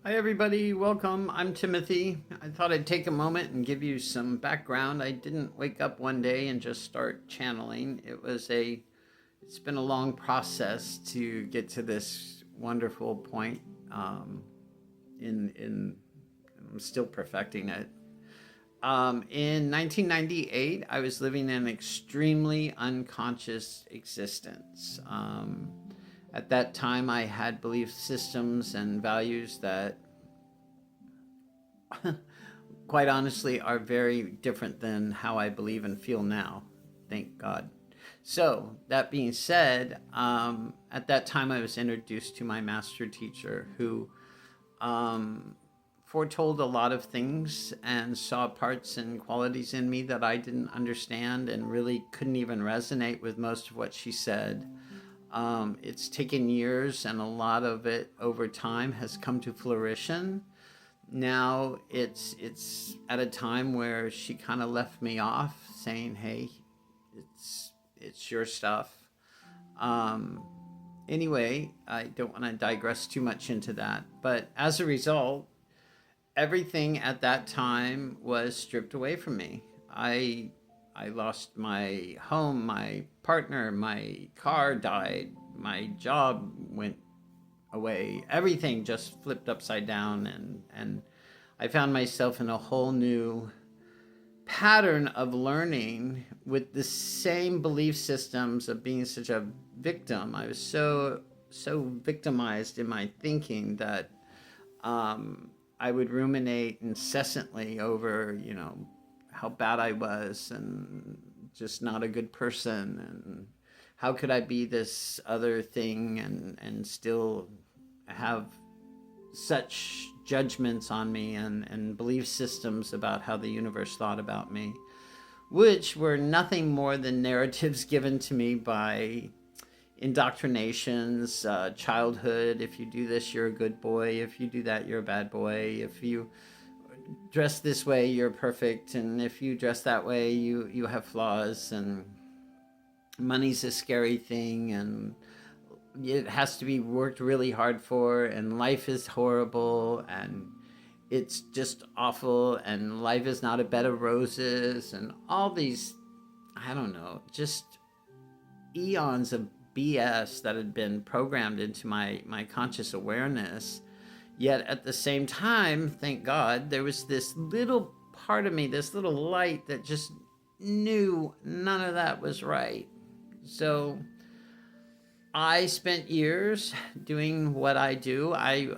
Hi, everybody. Welcome. I'm Timothy. I thought I'd take a moment and give you some background. I didn't wake up one day and just start channeling. It's been a long process to get to this wonderful point. In I'm still perfecting it. In 1998, I was living an extremely unconscious existence. At that time, I had belief systems and values that, quite honestly, are very different than how I believe and feel now. Thank God. So, that being said, at that time, I was introduced to my master teacher who foretold a lot of things and saw parts and qualities in me that I didn't understand and really couldn't even resonate with most of what she said. It's taken years, and a lot of it over time has come to fruition. Now it's at a time where she kind of left me off, saying, "Hey, it's your stuff." Anyway, I don't want to digress too much into that, but as a result, everything at that time was stripped away from me. I lost my home, my partner, my car died, my job went away. Everything just flipped upside down, and I found myself in a whole new pattern of learning with the same belief systems of being such a victim. I was so victimized in my thinking that I would ruminate incessantly over, how bad I was and just not a good person, and how could I be this other thing and still have such judgments on me and belief systems about how the universe thought about me, which were nothing more than narratives given to me by indoctrinations, childhood. If you do this, you're a good boy. If you do that, you're a bad boy. If you dress this way, you're perfect, and if you dress that way, you have flaws, and money's a scary thing, and it has to be worked really hard for, and life is horrible, and it's just awful, and life is not a bed of roses, and all these, I don't know, just eons of BS that had been programmed into my conscious awareness. Yet at the same time, thank God, there was this little part of me, this little light that just knew none of that was right. So I spent years doing what I do. I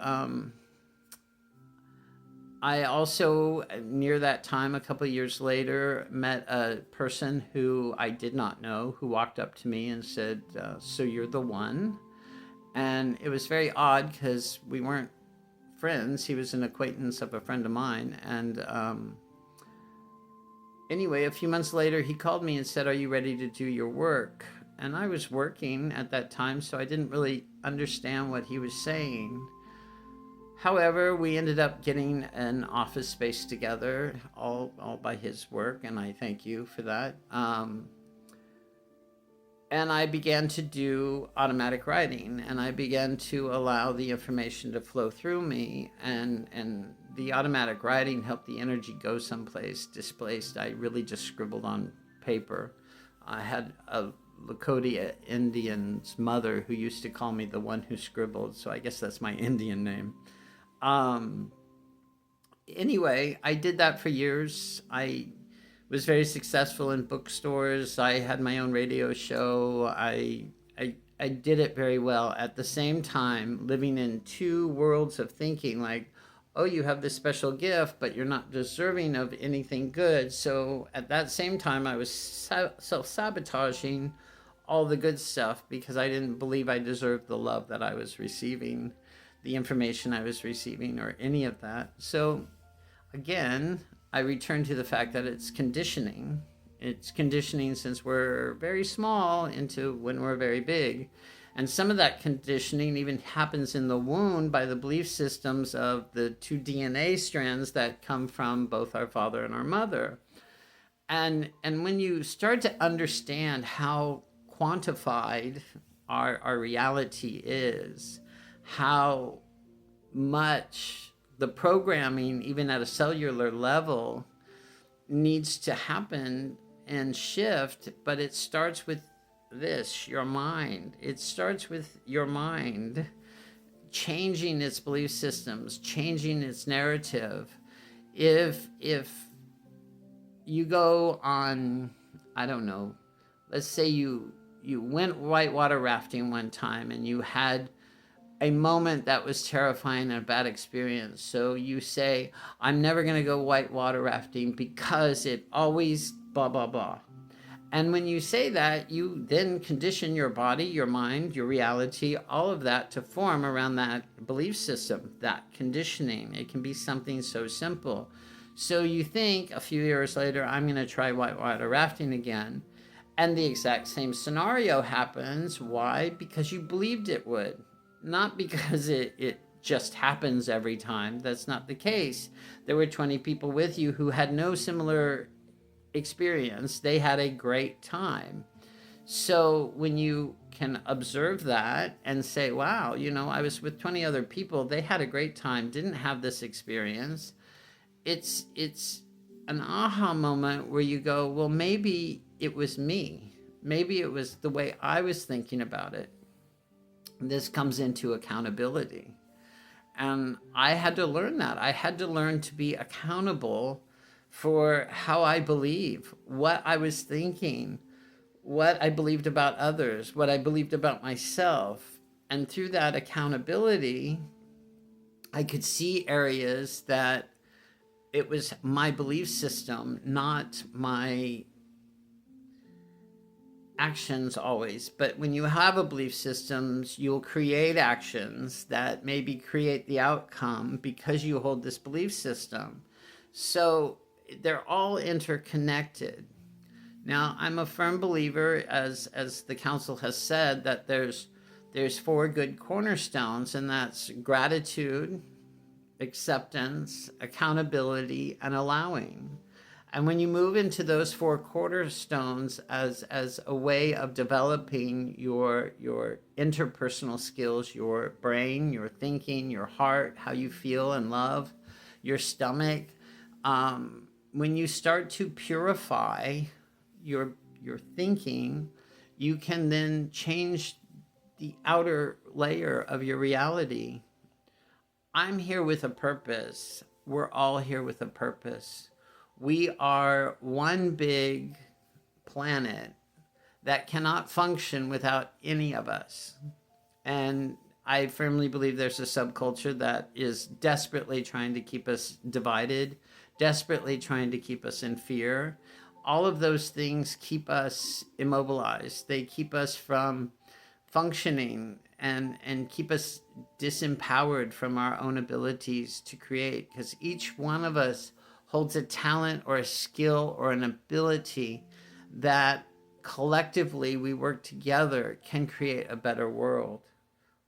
also, near that time, a couple of years later, met a person who I did not know, who walked up to me and said, "So you're the one?" And it was very odd because we weren't friends. He was an acquaintance of a friend of mine. And anyway, a few months later, he called me and said, "Are you ready to do your work?" And I was working at that time, so I didn't really understand what he was saying. However, we ended up getting an office space together, all by his work, and I thank you for that. And I began to do automatic writing, and I began to allow the information to flow through me, and the automatic writing helped the energy go someplace displaced. I really just scribbled on paper. I had a Lakota Indian's mother who used to call me the one who scribbled, so I guess that's my Indian name. Anyway, I did that for years. I was very successful in bookstores. I had my own radio show. I did it very well. At the same time, living in two worlds of thinking, like, oh, you have this special gift, but you're not deserving of anything good. So at that same time, I was self-sabotaging all the good stuff because I didn't believe I deserved the love that I was receiving, the information I was receiving, or any of that. So again, I return to the fact that it's conditioning. It's conditioning since we're very small into when we're very big. And some of that conditioning even happens in the womb by the belief systems of the two DNA strands that come from both our father and our mother. And when you start to understand how quantified our reality is, how much the programming, even at a cellular level, needs to happen and shift, but it starts with this, your mind. It starts with your mind changing its belief systems, changing its narrative. If you go on, I don't know, let's say you went whitewater rafting one time and you had a moment that was terrifying and a bad experience. So you say, I'm never going to go whitewater rafting because it always blah, blah, blah. And when you say that, you then condition your body, your mind, your reality, all of that to form around that belief system, that conditioning. It can be something so simple. So you think a few years later, I'm going to try whitewater rafting again. And the exact same scenario happens. Why? Because you believed it would. Not because it just happens every time. That's not the case. There were 20 people with you who had no similar experience. They had a great time. So when you can observe that and say, wow, I was with 20 other people, they had a great time, didn't have this experience. It's an aha moment where you go, well, maybe it was me. Maybe it was the way I was thinking about it. This comes into accountability. And I had to learn that. I had to learn to be accountable for how I believe, what I was thinking, what I believed about others, what I believed about myself. And through that accountability, I could see areas that it was my belief system, not my actions always. But when you have a belief system, you'll create actions that maybe create the outcome because you hold this belief system. So they're all interconnected. Now, I'm a firm believer, as the council has said, that there's 4 good cornerstones, and that's gratitude, acceptance, accountability, and allowing. And when you move into those 4 cornerstones as a way of developing your interpersonal skills, your brain, your thinking, your heart, how you feel and love, your stomach, when you start to purify your thinking, you can then change the outer layer of your reality. I'm here with a purpose. We're all here with a purpose. We are one big planet that cannot function without any of us. And I firmly believe there's a subculture that is desperately trying to keep us divided, desperately trying to keep us in fear. All of those things keep us immobilized. They keep us from functioning and keep us disempowered from our own abilities to create, because each one of us holds a talent or a skill or an ability that collectively we work together can create a better world.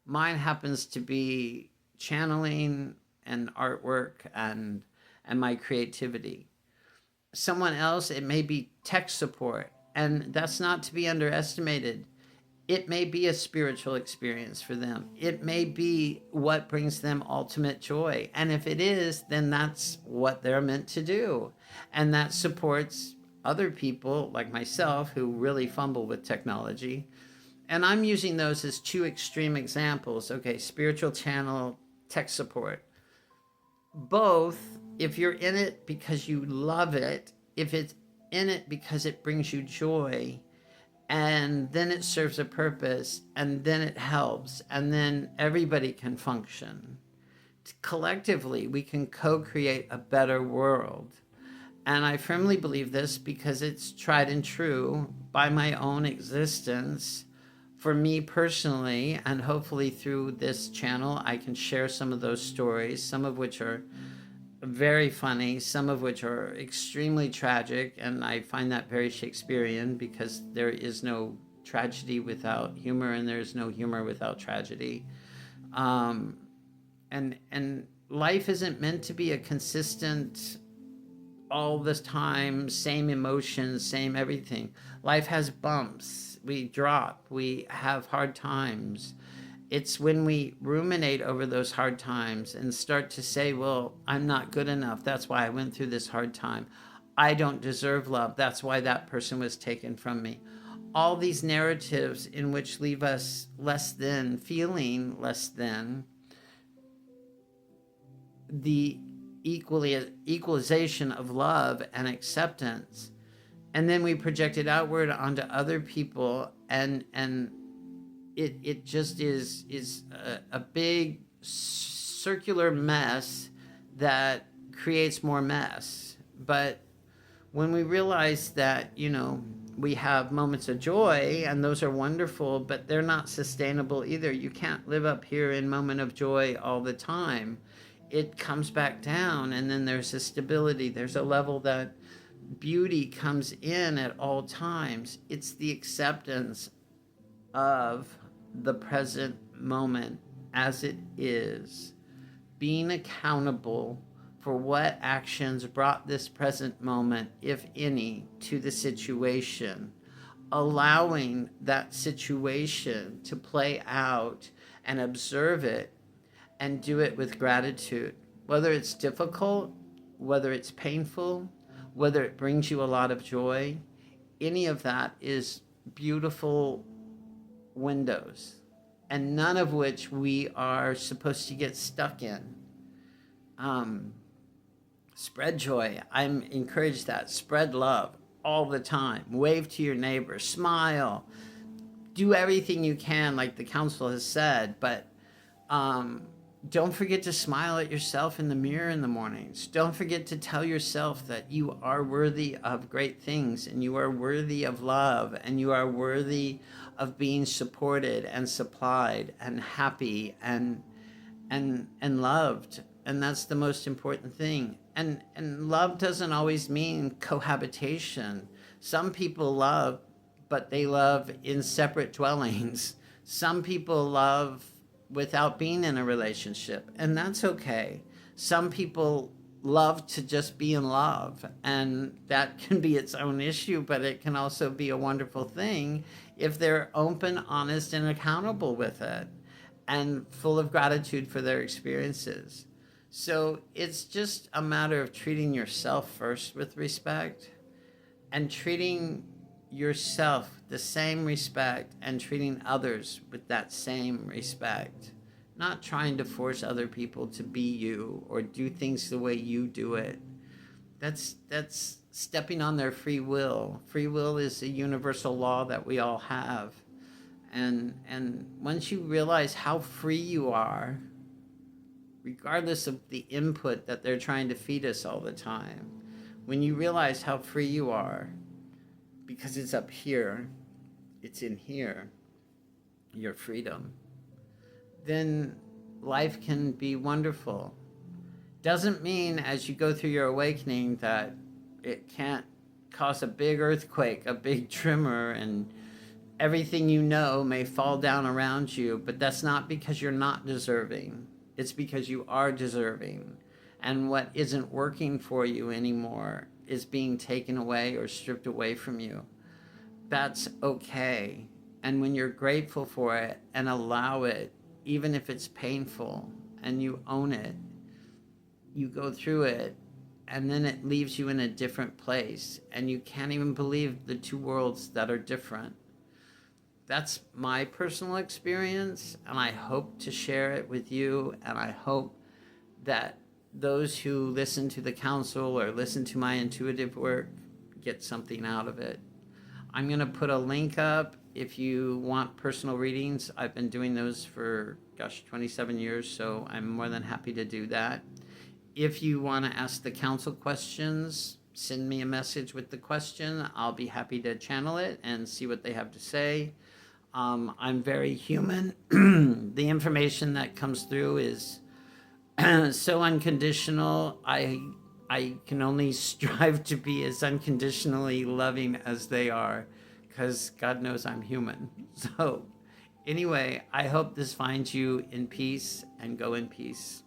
Mine happens to be channeling and artwork and my creativity. Someone else, it may be tech support, and that's not to be underestimated. It may be a spiritual experience for them. It may be what brings them ultimate joy. And if it is, then that's what they're meant to do. And that supports other people like myself who really fumble with technology. And I'm using those as 2 extreme examples. Okay, spiritual channel, tech support. Both, if you're in it because you love it, if it's in it because it brings you joy, and then it serves a purpose, and then it helps, and then everybody can function. Collectively, we can co-create a better world. And I firmly believe this because it's tried and true by my own existence. For me personally, and hopefully through this channel, I can share some of those stories, some of which are very funny, some of which are extremely tragic, and I find that very Shakespearean, because there is no tragedy without humor, and there is no humor without tragedy. And life isn't meant to be a consistent, all the time, same emotions, same everything. Life has bumps. We drop. We have hard times. It's when we ruminate over those hard times and start to say, well, I'm not good enough. That's why I went through this hard time. I don't deserve love. That's why that person was taken from me. All these narratives in which leave us less than, feeling less than, the equalization of love and acceptance. And then we project it outward onto other people, and it just is a big circular mess that creates more mess. But when we realize that, we have moments of joy, and those are wonderful, but they're not sustainable either. You can't live up here in moment of joy all the time. It comes back down, and then there's a stability. There's a level that beauty comes in at all times. It's the acceptance of the present moment as it is, being accountable for what actions brought this present moment, if any, to the situation, allowing that situation to play out and observe it and do it with gratitude. Whether it's difficult, whether it's painful, whether it brings you a lot of joy, any of that is beautiful windows, and none of which we are supposed to get stuck in. Spread joy. I'm encouraged that. Spread love all the time. Wave to your neighbor. Smile. Do everything you can, like the council has said, but don't forget to smile at yourself in the mirror in the mornings. Don't forget to tell yourself that you are worthy of great things, and you are worthy of love, and you are worthy of being supported and supplied and happy and loved. And that's the most important thing. And love doesn't always mean cohabitation. Some people love, but they love in separate dwellings. Some people love without being in a relationship, and that's okay. Some people love to just be in love, and that can be its own issue, but it can also be a wonderful thing if they're open, honest, and accountable with it, and full of gratitude for their experiences. So it's just a matter of treating yourself first with respect, and treating yourself the same respect, and treating others with that same respect. Not trying to force other people to be you or do things the way you do it. That's stepping on their free will. Free will is a universal law that we all have. And once you realize how free you are, regardless of the input that they're trying to feed us all the time, when you realize how free you are, because it's up here, it's in here, your freedom, then life can be wonderful. Doesn't mean as you go through your awakening that it can't cause a big earthquake, a big tremor, and everything you know may fall down around you, but that's not because you're not deserving. It's because you are deserving. And what isn't working for you anymore is being taken away or stripped away from you. That's okay. And when you're grateful for it and allow it, even if it's painful, and you own it, you go through it, and then it leaves you in a different place, and you can't even believe the two worlds that are different. That's my personal experience, and I hope to share it with you, and I hope that those who listen to the counsel or listen to my intuitive work get something out of it. I'm going to put a link up if you want personal readings. I've been doing those for, 27 years, so I'm more than happy to do that. If you want to ask the counsel questions, send me a message with the question. I'll be happy to channel it and see what they have to say. I'm very human. The information that comes through is so unconditional. I can only strive to be as unconditionally loving as they are, because God knows I'm human. So anyway, I hope this finds you in peace, and go in peace.